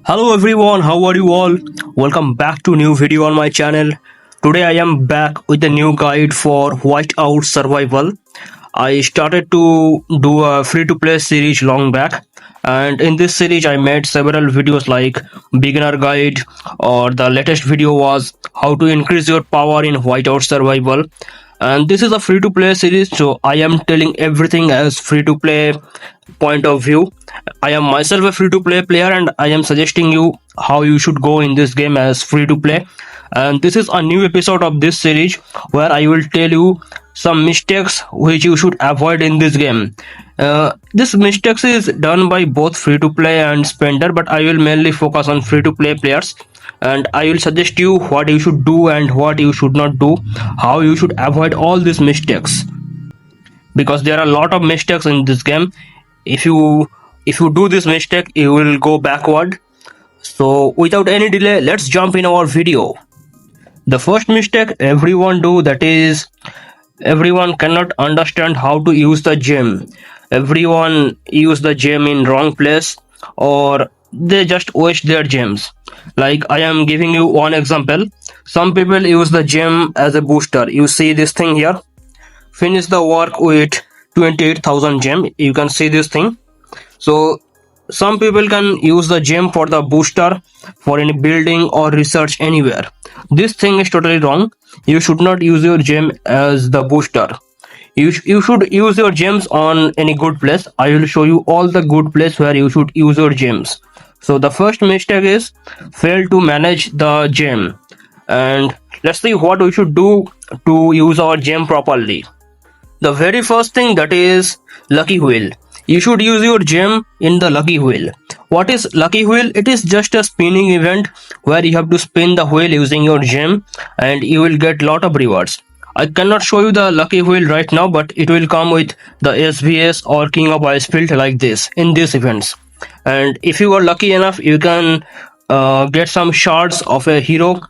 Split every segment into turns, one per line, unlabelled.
Hello everyone, how are you all? Welcome back to new video on my channel. Today I am back with a new guide for Whiteout Survival. I started to do a free to play series long back, and in this series I made several videos like beginner guide, or the latest video was how to increase your power in Whiteout Survival. And this is a free to play series, so I am telling everything as free to play point of view. I am myself a free to play player, and I am suggesting you how you should go in this game as free to play. And this is a new episode of this series where I will tell you some mistakes which you should avoid in this game. This mistakes is done by both free to play and spender, but I will mainly focus on free to play players, and I will suggest you what you should do and what you should not do, how you should avoid all these mistakes, because there are a lot of mistakes in this game. If you do this mistake, you will go backward. So without any delay, let's jump in our video. The first mistake everyone do, that is, everyone cannot understand how to use the gem. Everyone use the gem in wrong place, or they just waste their gems. Like, I am giving you one example. Some people use the gem as a booster. You see this thing here, finish the work with 28,000 gem. You can see this thing. So some people can use the gem for the booster for any building or research anywhere. This thing is totally wrong. You should not use your gem as the booster. You should use your gems on any good place. I will show you all the good place where you should use your gems. So the first mistake is fail to manage the gem. And let's see what we should do to use our gem properly. The very first thing, that is lucky wheel. You should use your gem in the lucky wheel. What is lucky wheel? It is just a spinning event where you have to spin the wheel using your gem, and you will get lot of rewards. I cannot show you the lucky wheel right now, but it will come with the SVS or King of Icefield like this in these events. And if you are lucky enough, you can get some shards of a hero.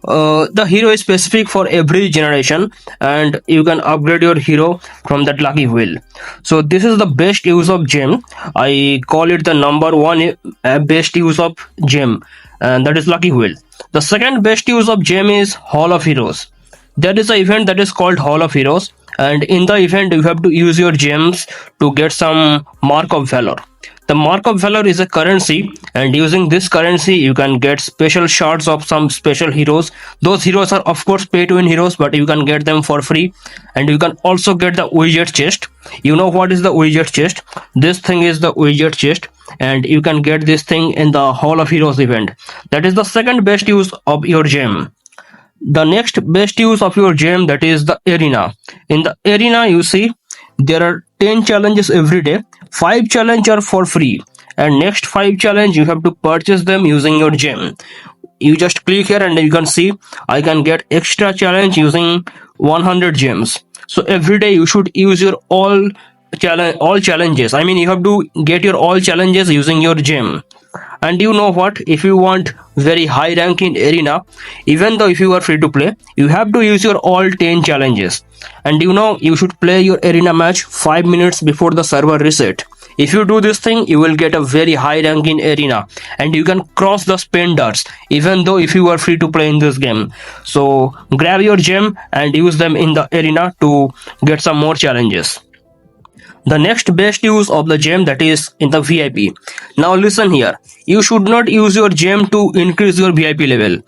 The hero is specific for every generation, and you can upgrade your hero from that lucky wheel. So this is the best use of gem. I call it the number one best use of gem, and that is lucky wheel. The second best use of gem is Hall of Heroes. There is an event that is called Hall of Heroes, and in the event you have to use your gems to get some mark of valor. The mark of valor is a currency, and using this currency you can get special shards of some special heroes. Those heroes are of course pay to win heroes, but you can get them for free. And you can also get the widget chest. You know what is the widget chest? This thing is the widget chest, and you can get this thing in the Hall of Heroes event. That is the second best use of your gem. The next best use of your gem, that is the arena. In the arena, you see there are 10 challenges every day. 5 challenge are for free, and next 5 challenge you have to purchase them using your gem. You just click here and you can see I can get extra challenge using 100 gems. So every day you should use your all challenges. I mean, you have to get your all challenges using your gem. And you know what, if you want very high rank in arena, even though if you are free to play, you have to use your all 10 challenges. And you know, you should play your arena match 5 minutes before the server reset. If you do this thing, you will get a very high rank in arena, and you can cross the spenders even though if you are free to play in this game. So grab your gem and use them in the arena to get some more challenges. The next best use of the gem, that is in the VIP. Now listen here, you should not use your gem to increase your VIP level.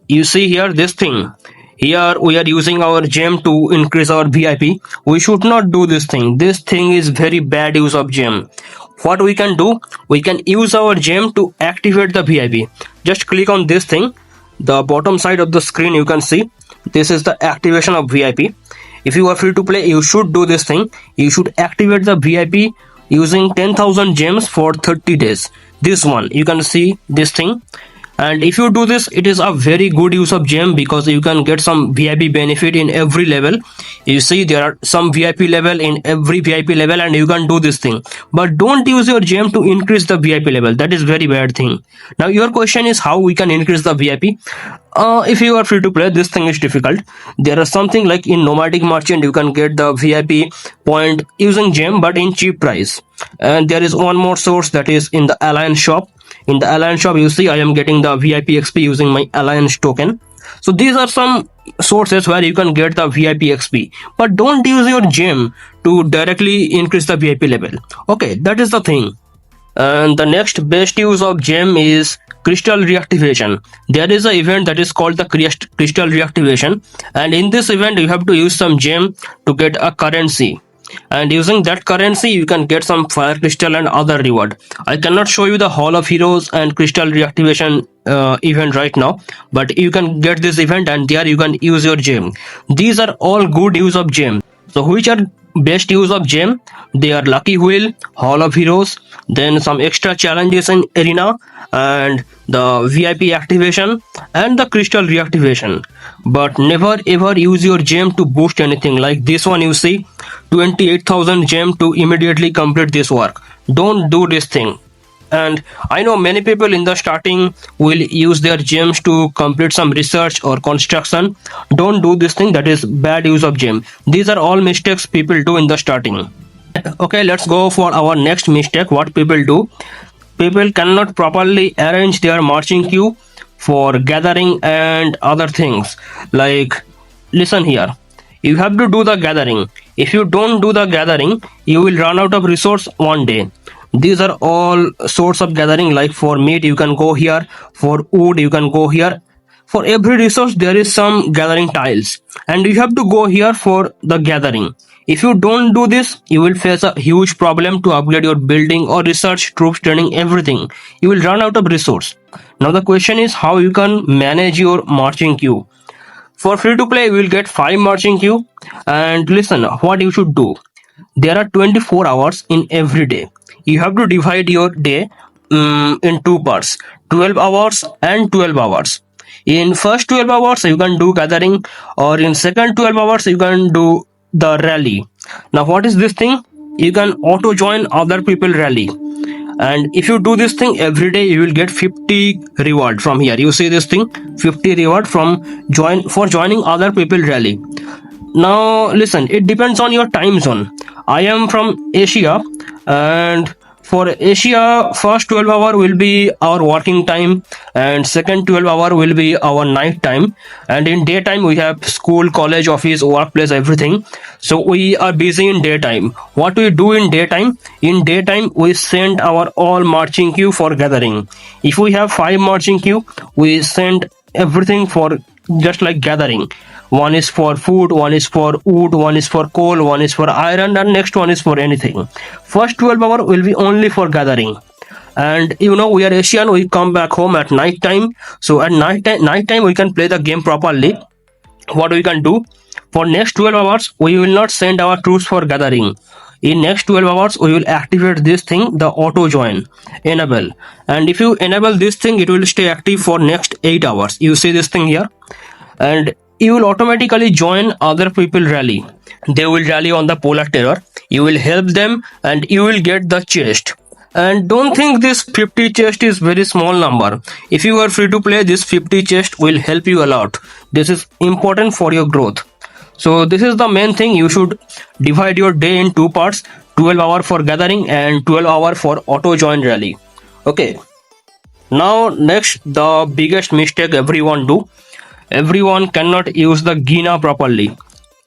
You see here this thing. Here we are using our gem to increase our VIP. We should not do this thing. This thing is very bad use of gem. What we can do, we can use our gem to activate the VIP. Just click on this thing. The bottom side of the screen you can see. This is the activation of VIP. If you are free to play, you should do this thing. You should activate the VIP using 10,000 gems for 30 days. This one, you can see this thing. And if you do this, it is a very good use of gem, because you can get some VIP benefit in every level. You see there are some VIP level in every VIP level, and you can do this thing. But don't use your gem to increase the VIP level. That is very bad thing. Now your question is how we can increase the VIP. If you are free to play, this thing is difficult. There is something like in Nomadic Merchant, you can get the VIP point using gem but in cheap price. And there is one more source, that is in the Alliance shop. In the alliance shop, you see I am getting the VIP XP using my alliance token. So these are some sources where you can get the VIP XP, but don't use your gem to directly increase the VIP level. Okay, that is the thing. And the next best use of gem is crystal reactivation. There is an event that is called the crystal reactivation, and in this event you have to use some gem to get a currency, and using that currency you can get some fire crystal and other reward. I cannot show you the hall of heroes and crystal reactivation event right now, but you can get this event and there you can use your gem. These are all good use of gem. So which are best use of gem? They are lucky wheel, hall of heroes, then some extra challenges in arena, and the VIP activation and the crystal reactivation. But never ever use your gem to boost anything. Like this one, you see 28,000 gem to immediately complete this work. Don't do this thing. And I know many people in the starting will use their gems to complete some research or construction. Don't do this thing. That is bad use of gem. These are all mistakes people do in the starting. Okay, let's go for our next mistake. What people do, people cannot properly arrange their marching queue for gathering and other things. Like, listen here, you have to do the gathering. If you don't do the gathering, you will run out of resource one day. These are all sorts of gathering. Like for meat you can go here, for wood you can go here. For every resource there is some gathering tiles, and you have to go here for the gathering. If you don't do this, you will face a huge problem to upgrade your building or research, troops training, everything. You will run out of resource. Now the question is how you can manage your marching queue. For free to play you will get 5 marching queue, and listen what you should do. There are 24 hours in every day. You have to divide your day in two parts, 12 hours and 12 hours. In first 12 hours you can do gathering, or in second 12 hours you can do the rally. Now what is this thing? You can auto join other people rally, and if you do this thing every day you will get 50 reward from here. You see this thing, 50 reward from joining other people rally. Now listen, it depends on your time zone. I am from Asia, and for Asia first 12 hour will be our working time, and second 12 hour will be our night time, and in daytime we have school, college, office, workplace, everything. So we are busy in daytime. What we do in daytime? In daytime we send our all marching queue for gathering. If we have 5 marching queue, we send everything for just like gathering. One is for food, one is for wood, one is for coal, one is for iron, and next one is for anything. First 12 hour will be only for gathering. And you know we are Asian, we come back home at night time. So at night time we can play the game properly. What we can do? For next 12 hours we will not send our troops for gathering. In next 12 hours we will activate this thing, the auto join, enable. And if you enable this thing, it will stay active for next 8 hours. You see this thing here, and you will automatically join other people rally. They will rally on the polar terror. You will help them and you will get the chest. And don't think this 50 chest is very small number. If you are free to play, this 50 chest will help you a lot. This is important for your growth. So this is the main thing. You should divide your day in two parts, 12 hour for gathering and 12 hour for auto join rally. Okay. Now next, the biggest mistake everyone do. Everyone cannot use the Gina properly.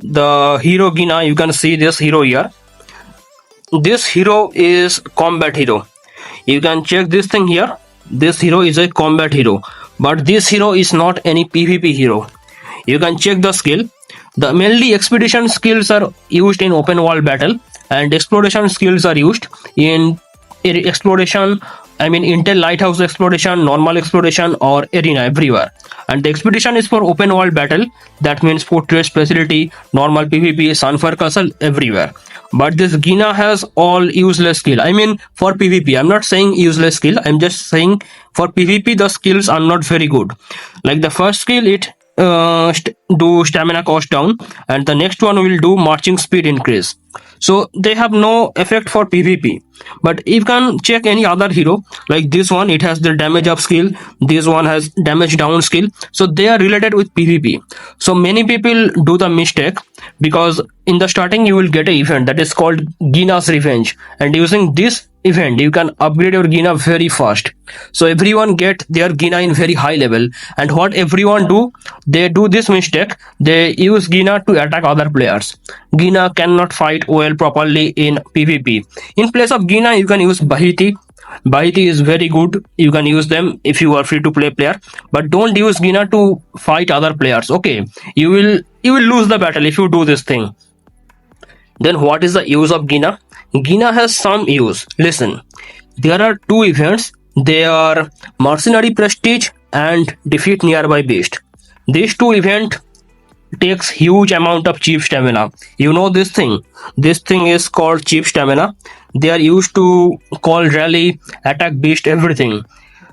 The hero Gina, you can see this hero here. This hero is combat hero. You can check this thing here. This hero is a combat hero, but this hero is not any PvP hero. You can check the skill. The mainly expedition skills are used in open world battle, and exploration skills are used in exploration. I mean Intel Lighthouse exploration, normal exploration, or arena, everywhere. And the expedition is for open world battle. That means fortress, facility, normal PvP, Sunfire Castle, everywhere. But this Gina has all useless skill. I mean for PvP. I'm not saying useless skill. I'm just saying for PvP the skills are not very good. Like the first skill, it do stamina cost down, and the next one will do marching speed increase. So they have no effect for PvP. But you can check any other hero, like this one, it has the damage up skill, this one has damage down skill, so they are related with PvP. So many people do the mistake, because in the starting you will get an event that is called Gina's Revenge, and using this event you can upgrade your Gina very fast. So everyone get their Gina in very high level, and what everyone do, they do this mistake, they use Gina to attack other players. Gina cannot fight well properly in PvP. In place of Gina you can use Bahiti. Bahiti is very good. You can use them if you are free to play player, but don't use Gina to fight other players. Okay, you will lose the battle if you do this thing. Then what is the use of Gina? Gina has some use. Listen, there are two events. They are Mercenary Prestige and Defeat Nearby Beast. These two events takes huge amount of cheap stamina. You know this thing. This thing is called cheap stamina. They are used to call rally, attack beast, everything.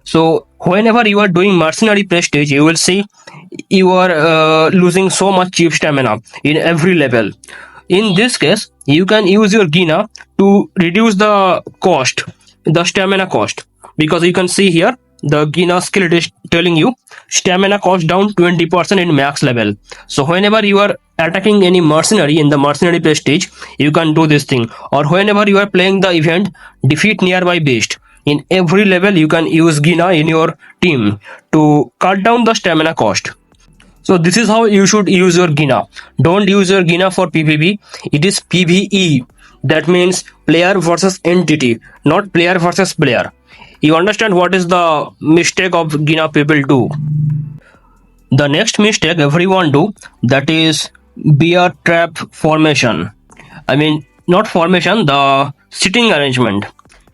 So whenever you are doing mercenary prestige, you will see you are losing so much cheap stamina in every level. In this case, you can use your Gina to reduce the cost, the stamina cost, because you can see here the Gina skill it is telling you stamina cost down 20% in max level. So whenever you are attacking any mercenary in the mercenary prestige, you can do this thing. Or whenever you are playing the event Defeat Nearby Beast, in every level you can use Gina in your team to cut down the stamina cost. So this is how you should use your Gina. Don't use your Gina for PvP. It is PvE. That means player versus entity, not player versus player. You understand what is the mistake of Gina people do? The next mistake everyone do, that is bear trap formation. I mean, not formation, the sitting arrangement.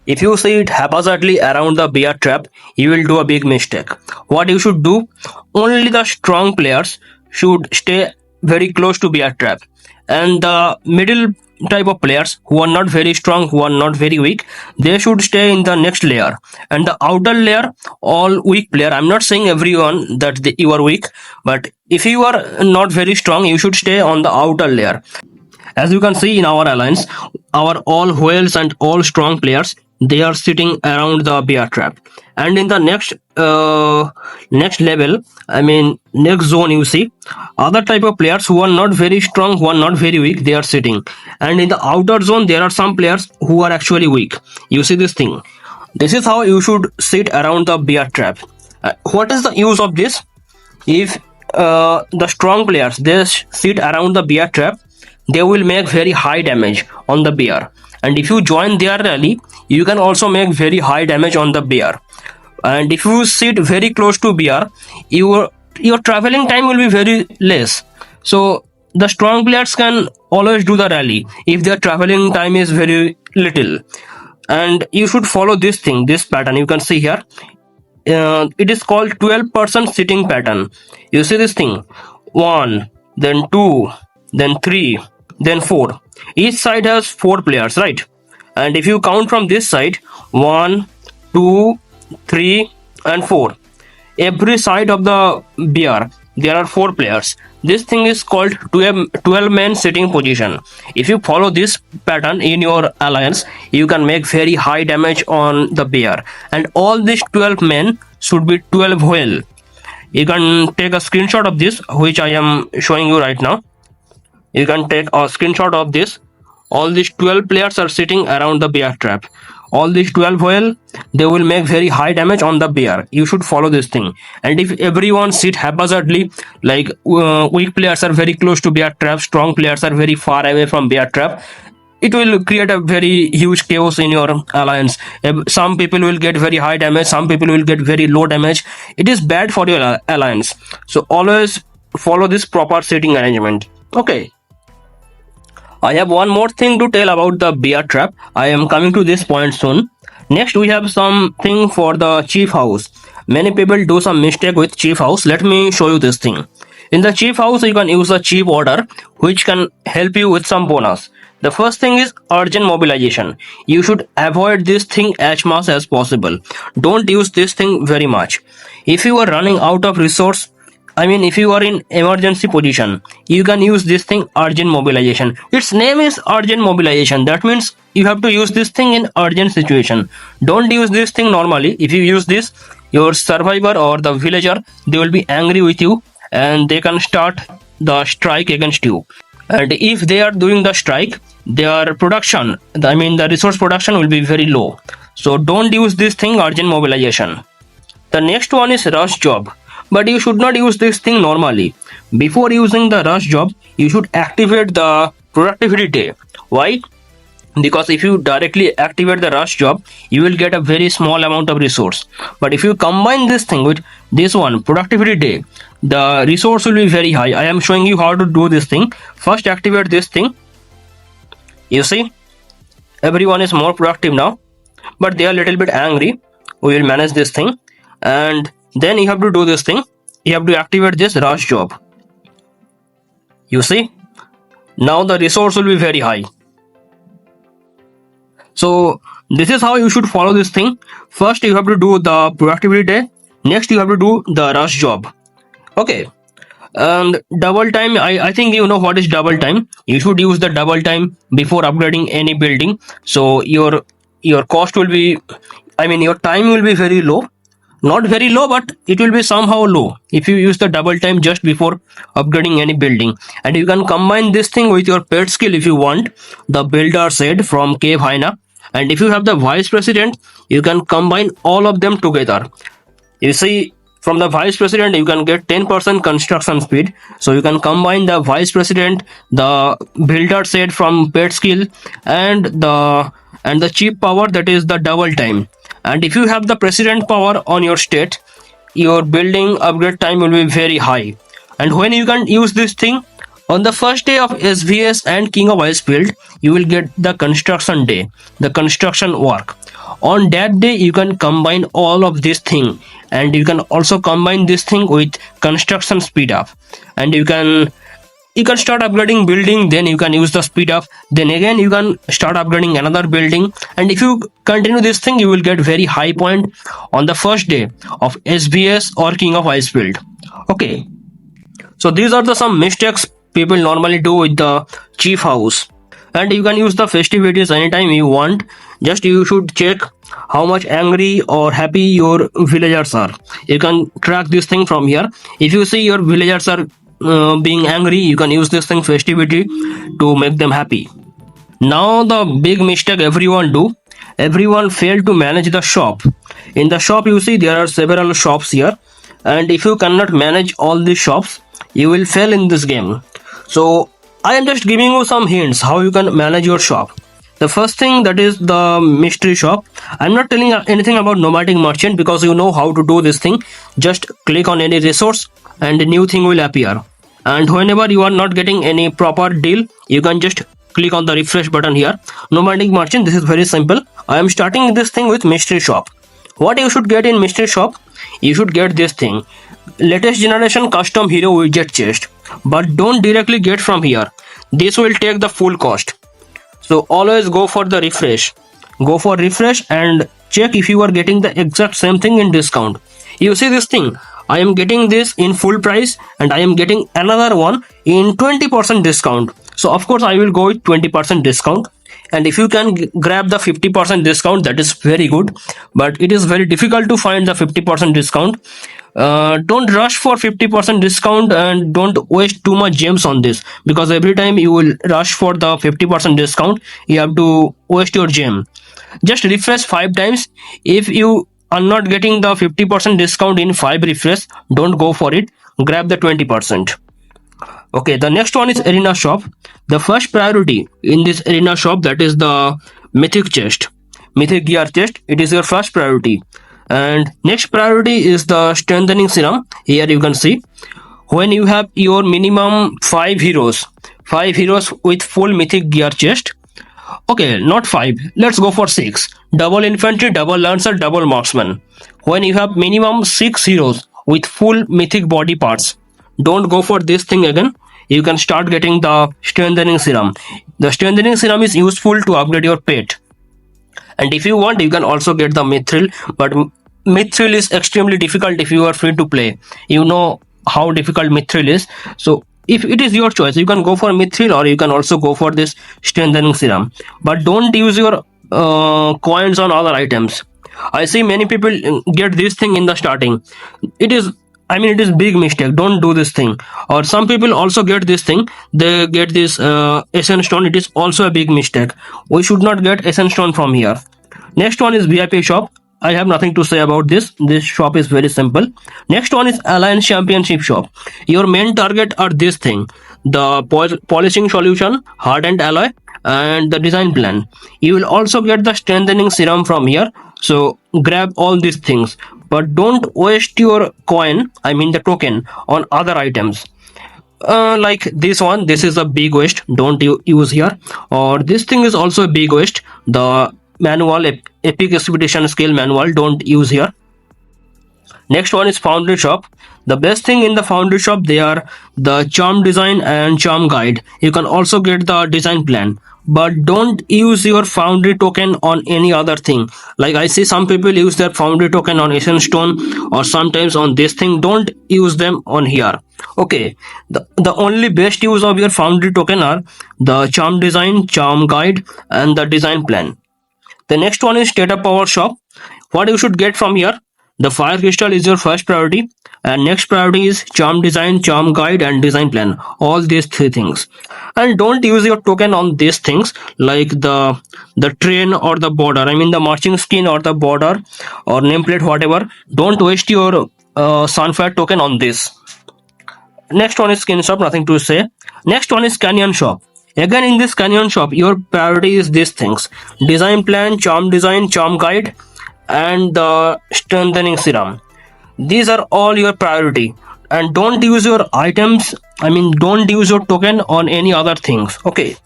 If you sit haphazardly around the bear trap, you will do a big mistake. What you should do, only the strong players should stay very close to bear trap, and the middle type of players who are not very strong, who are not very weak, they should stay in the next layer, and the outer layer, all weak player. I'm not saying everyone that you are weak, but if you are not very strong, you should stay on the outer layer. As you can see in our alliance, our all whales and all strong players, they are sitting around the bear trap. And in the next level, I mean next zone, you see other type of players who are not very strong, who are not very weak, they are sitting. And in the outer zone, there are some players who are actually weak. You see this thing. This is how you should sit around the bear trap. What is the use of this? If the strong players, they sit around the bear trap, they will make very high damage on the bear. And if you join their rally, you can also make very high damage on the bear. And if you sit very close to bear, your traveling time will be very less. So the strong players can always do the rally if their traveling time is very little. And you should follow this thing, this pattern. You can see here. It is called 12% sitting pattern. You see this thing, 1, then 2, then 3, then 4. Each side has 4 players, right? And if you count from this side, 1, 2, 3 and 4, every side of the bear there are 4 players. This thing is called 12 man sitting position. If you follow this pattern in your alliance, you can make very high damage on the bear, and all these 12 men should be 12 whale. You can take a screenshot of this, which I am showing you right now. You can take a screenshot of this. All these 12 players are sitting around the bear trap. All these 12 whale, they will make very high damage on the bear. You should follow this thing. And if everyone sit haphazardly, like weak players are very close to bear trap, strong players are very far away from bear trap, it will create a very huge chaos in your alliance. Some people will get very high damage, some people will get very low damage. It is bad for your alliance. So always follow this proper sitting arrangement. Okay. I have one more thing to tell about the bear trap. I am coming to this point soon. Next, we have something for the chief house. Many people do some mistake with chief house. Let me show you this thing. In the chief house, you can use the chief order, which can help you with some bonus. The first thing is urgent mobilization. You should avoid this thing as much as possible. Don't use this thing very much. If you are running out of resource, if you are in emergency position, you can use this thing urgent mobilization. Its name is urgent mobilization. That means you have to use this thing in urgent situation. Don't use this thing normally. If you use this, your survivor or the villager, they will be angry with you and they can start the strike against you. and if they are doing the strike, their production, I mean the resource production, will be very low. So don't use this thing, urgent mobilization. The next one is rush job, but you should not use this thing normally. Before using the rush job, you should activate the productivity day. Why? Because if you directly activate the rush job, you will get a very small amount of resource. But if you combine this thing with this one, productivity day, the resource will be very high. I am showing you how to do this thing. First activate this thing. You see, everyone is more productive now, but they are a little bit angry. We will manage this thing, and then you have to do this thing. You have to activate this rush job. You see, now the resource will be very high. So this is how you should follow this thing. First you have to do the productivity day, next you have to do the rush job. Okay, and double time, I think you know what is double time. You should use the double time before upgrading any building, so your cost will be, I mean your time will be very low. Not very low, but it will be somehow low if you use the double time just before upgrading any building. And you can combine this thing with your pet skill if you want, the builder said from Cave Hyena. And if you have the vice president, you can combine all of them together. You see, from the vice president you can get 10% construction speed, so you can combine the vice president, the builder said from pet skill, and the cheap power, that is the double time. And if you have the president power on your state, your building upgrade time will be very high. And when you can use this thing, on the first day of SVS and King of Icefield, you will get the construction day, the construction work. On that day, you can combine all of this thing, and you can also combine this thing with construction speed up, and you can start upgrading building, then you can use the speed up, then again you can start upgrading another building, and if you continue this thing, you will get very high point on the first day of SVS or King of Icefield. Okay, so these are the some mistakes people normally do with the chief house. And you can use the festivities anytime you want. Just you should check how much angry or happy your villagers are. You can track this thing from here. If you see your villagers are being angry, you can use this thing festivity to make them happy. Now the big mistake everyone do, everyone fail to manage the shop. In the shop you see there are several shops here, and if you cannot manage all these shops, you will fail in this game. So I am just giving you some hints how you can manage your shop. The first thing, that is the mystery shop. I'm not telling anything about nomadic merchant because you know how to do this thing. Just click on any resource and a new thing will appear. And whenever you are not getting any proper deal, you can just click on the refresh button here. Nomadic merchant, this is very simple. I am starting this thing with mystery shop. What you should get in mystery shop? You should get this thing, latest generation custom hero widget chest, but don't directly get from here. This will take the full cost. So always go for the refresh. Go for refresh and check if you are getting the exact same thing in discount. You see this thing, I am getting this in full price and I am getting another one in 20% discount. So of course I will go with 20% discount. And if you can grab the 50% discount, that is very good, but it is very difficult to find the 50% discount. Don't rush for 50% discount and don't waste too much gems on this, because every time you will rush for the 50% discount, you have to waste your gem. Just refresh 5 times. If you are not getting the 50% discount in 5 refresh, don't go for it, grab the 20%. Okay, the next one is arena shop. The first priority in this arena shop, that is the mythic chest, mythic gear chest. It is your first priority. And next priority is the strengthening serum. Here you can see, when you have your minimum 5 heroes with full mythic gear chest. Okay, not 5, let's go for 6. Double infantry, double lancer, double marksman. When you have minimum 6 heroes with full mythic body parts, don't go for this thing again. You can start getting the strengthening serum. The strengthening serum is useful to upgrade your pet. And if you want, you can also get the mithril, but mithril is extremely difficult if you are free to play. You know how difficult mithril is. So if it is your choice, you can go for mithril or you can also go for this strengthening serum. But don't use your coins on other items. I see many people get this thing in the starting. It is I mean, it is big mistake. Don't do this thing. Or some people also get this thing. They get this essence stone. It is also a big mistake. We should not get essence stone from here. Next one is VIP shop. I have nothing to say about this. This shop is very simple. Next one is Alliance Championship shop. Your main target are this thing: the polishing solution, hardened alloy, and the design plan. You will also get the strengthening serum from here. So grab all these things, but don't waste your coin. I mean the token on other items. Like this one, this is a big waste, don't use here. Or this thing is also a big waste, the manual epic expedition skill manual, don't use here. Next one is foundry shop. The best thing in the foundry shop, they are the charm design and charm guide. You can also get the design plan, but don't use your foundry token on any other thing. Like I see some people use their foundry token on essence stone or sometimes on this thing. Don't use them on here. Okay, the only best use of your foundry token are the charm design, charm guide, and the design plan. The next one is data power shop. What you should get from here: the fire crystal is your first priority, and next priority is charm design, charm guide, and design plan. All these three things. And don't use your token on these things like the train or the border. I mean the marching skin or the border or nameplate, whatever. Don't waste your sunfire token on this. Next one is skin shop, nothing to say. Next one is canyon shop. Again, in this canyon shop, your priority is these things: design plan, charm design, charm guide, and the strengthening serum. These are all your priority. And don't use your items, I mean don't use your token on any other things. Okay.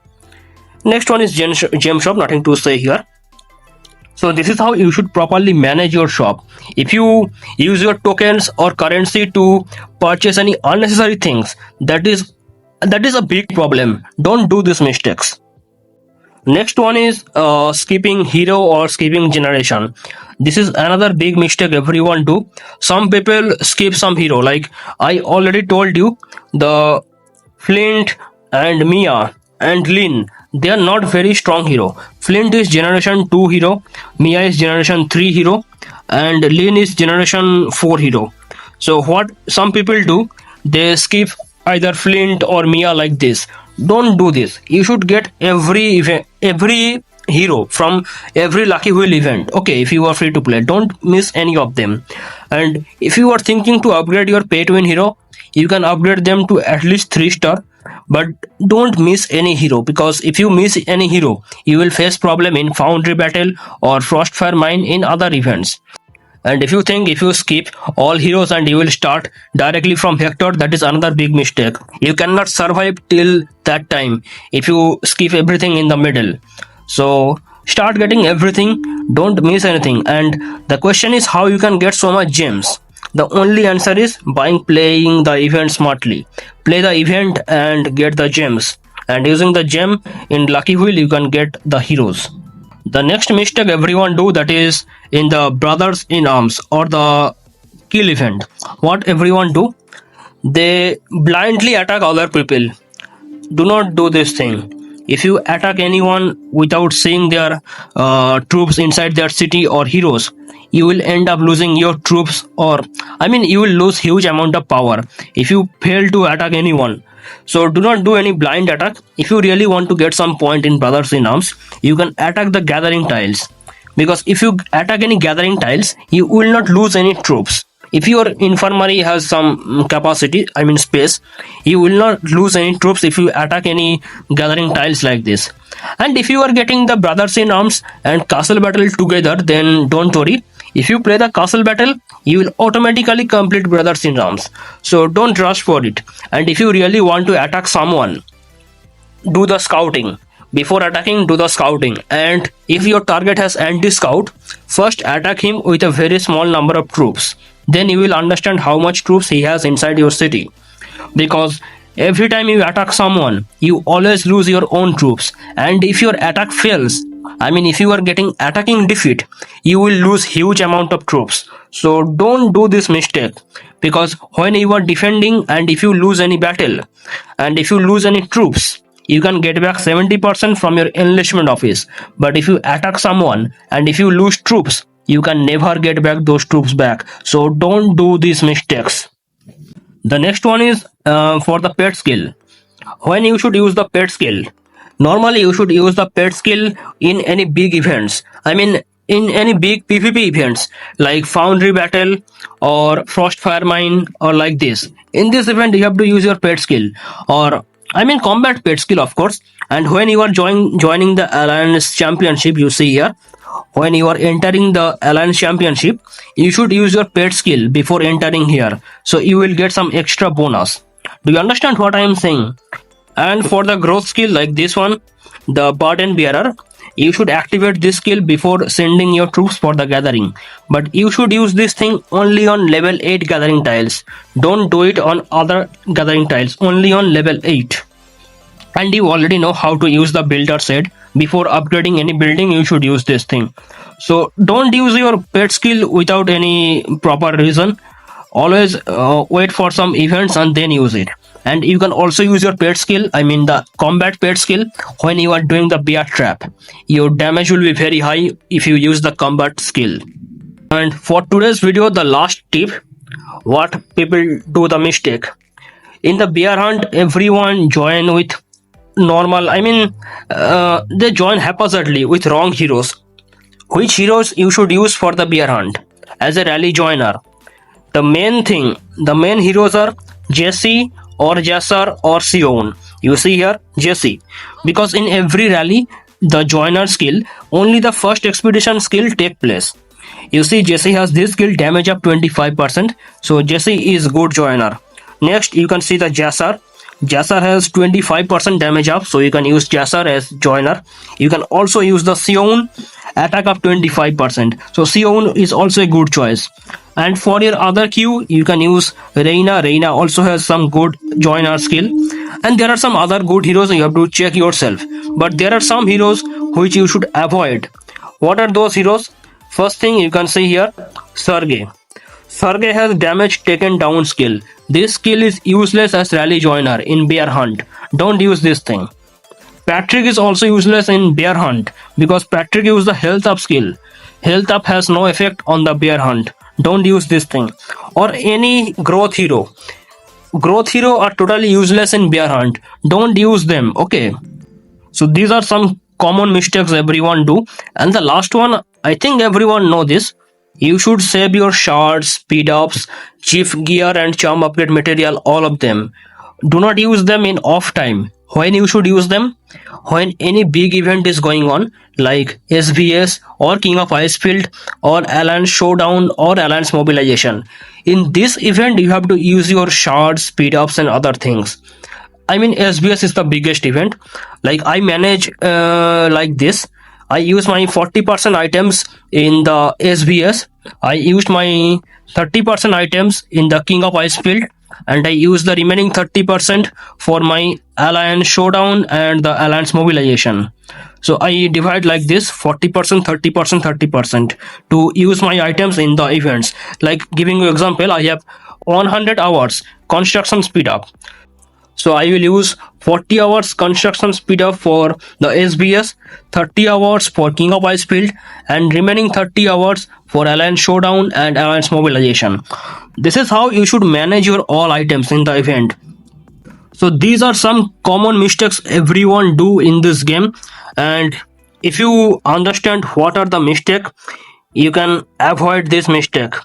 Next one is gem shop, nothing to say here. So this is how you should properly manage your shop. If you use your tokens or currency to purchase any unnecessary things, that is a big problem. Don't do these mistakes. Next one is skipping hero or skipping generation. This is another big mistake everyone do. Some people skip some hero. Like I already told you, the Flint and Mia and Lynn, they are not very strong hero. Flint is generation 2 hero, Mia is generation 3 hero, and Lynn is generation 4 hero. So what some people do, they skip either Flint or Mia like this. Don't do this. You should get every hero from every lucky wheel event. Okay, if you are free to play, don't miss any of them. And if you are thinking to upgrade your pay to win hero, you can upgrade them to at least 3-star, but don't miss any hero, because if you miss any hero, you will face problem in foundry battle or frostfire mine in other events. And if you think if you skip all heroes and you will start directly from Hector, that is another big mistake. You cannot survive till that time if you skip everything in the middle. So start getting everything, don't miss anything. And the question is how you can get so much gems. The only answer is playing the event smartly. Play the event and get the gems. And using the gem in Lucky Wheel, you can get the heroes. The next mistake everyone do, that is in the Brothers in Arms or the kill event. What everyone do? They blindly attack other people. Do not do this thing. If you attack anyone without seeing their troops inside their city or heroes, you will end up losing your troops, or I mean you will lose huge amount of power if you fail to attack anyone. So do not do any blind attack. If you really want to get some point in Brothers in Arms, you can attack the gathering tiles, because if you attack any gathering tiles, you will not lose any troops. If your infirmary has some capacity, I mean space, you will not lose any troops if you attack any gathering tiles like this. And if you are getting the Brothers in Arms and castle battle together, then don't worry. If you play the castle battle, you will automatically complete Brothers in Arms. So don't rush for it. And if you really want to attack someone, do the scouting. Before attacking, do the scouting. And if your target has anti-scout, first attack him with a very small number of troops. Then you will understand how much troops he has inside your city. Because every time you attack someone, you always lose your own troops. And if your attack fails, I mean if you are getting attacking defeat, you will lose huge amount of troops. So don't do this mistake, because when you are defending and if you lose any battle and if you lose any troops, you can get back 70% from your enlistment office. But if you attack someone and if you lose troops, you can never get back those troops back. So don't do these mistakes. The next one is for the pet skill. When you should use the pet skill? Normally you should use the pet skill in any big events. I mean in any big PvP events like Foundry Battle or Frostfire Mine or like this. In this event you have to use your pet skill, or I mean combat pet skill of course. And when you are joining the Alliance Championship, you see here, when you are entering the Alliance Championship, you should use your pet skill before entering here. So you will get some extra bonus. Do you understand what I am saying? And for the growth skill like this one, the burden bearer, you should activate this skill before sending your troops for the gathering. But you should use this thing only on level 8 gathering tiles. Don't do it on other gathering tiles, only on level 8. And you already know how to use the builder set. Before upgrading any building, you should use this thing. So don't use your pet skill without any proper reason. Always wait for some events and then use it. And you can also use your pet skill, I mean the combat pet skill, when you are doing the bear trap. Your damage will be very high if you use the combat skill. And for today's video, the last tip, what people do the mistake. In the bear hunt, everyone join with normal, I mean they join haphazardly with wrong heroes. Which heroes you should use for the bear hunt as a rally joiner? The main heroes are Jesse or Jassar or Sion. You see here Jesse, because in every rally the joiner skill, only the first expedition skill take place. You see Jesse has this skill, damage up 25%, so Jesse is good joiner. Next you can see the Jassar. Jassar has 25% damage up, so you can use Jassar as joiner. You can also use the Sion, attack up 25%, so Sion is also a good choice. And for your other queue, you can use Reina. Reina also has some good joiner skill. And there are some other good heroes, you have to check yourself. But there are some heroes which you should avoid. What are those heroes? First thing you can see here, Sergey. Sergey has damage taken down skill. This skill is useless as rally joiner in bear hunt. Don't use this thing. Patrick is also useless in bear hunt because Patrick uses the health up skill. Health up has no effect on the bear hunt. Don't use this thing. Or any growth hero. Growth hero are totally useless in bear hunt. Don't use them. Okay. So these are some common mistakes everyone do. And the last one, I think everyone know this. You should save your shards, speed ups, chief gear and charm upgrade material, all of them. Do not use them in off time. When you should use them? When any big event is going on, like SVS or King of Icefield or Alliance Showdown or Alliance Mobilization. In this event, you have to use your shards, speed ups and other things. I mean SVS is the biggest event. Like I manage like this. I use my 40% items in the SVS. I used my 30% items in the King of Icefield, and I use the remaining 30% for my Alliance Showdown and the Alliance Mobilization. So I divide like this, 40%, 30%, 30% to use my items in the events. Like giving you example, I have 100 hours construction speed up. So I will use 40 hours construction speed up for the SBS, 30 hours for King of Icefield, and remaining 30 hours for Alliance Showdown and Alliance Mobilization. This is how you should manage your all items in the event. So these are some common mistakes everyone do in this game, and if you understand what are the mistake, you can avoid this mistake.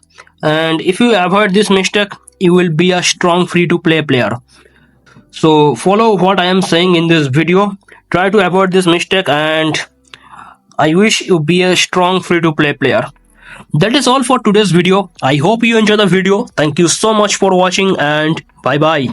And if you avoid this mistake, you will be a strong free-to-play player. So follow what I am saying in this video. Try to avoid this mistake, and I wish you be a strong free-to-play player. That is all for today's video. I hope you enjoyed the video. Thank you so much for watching, and bye bye.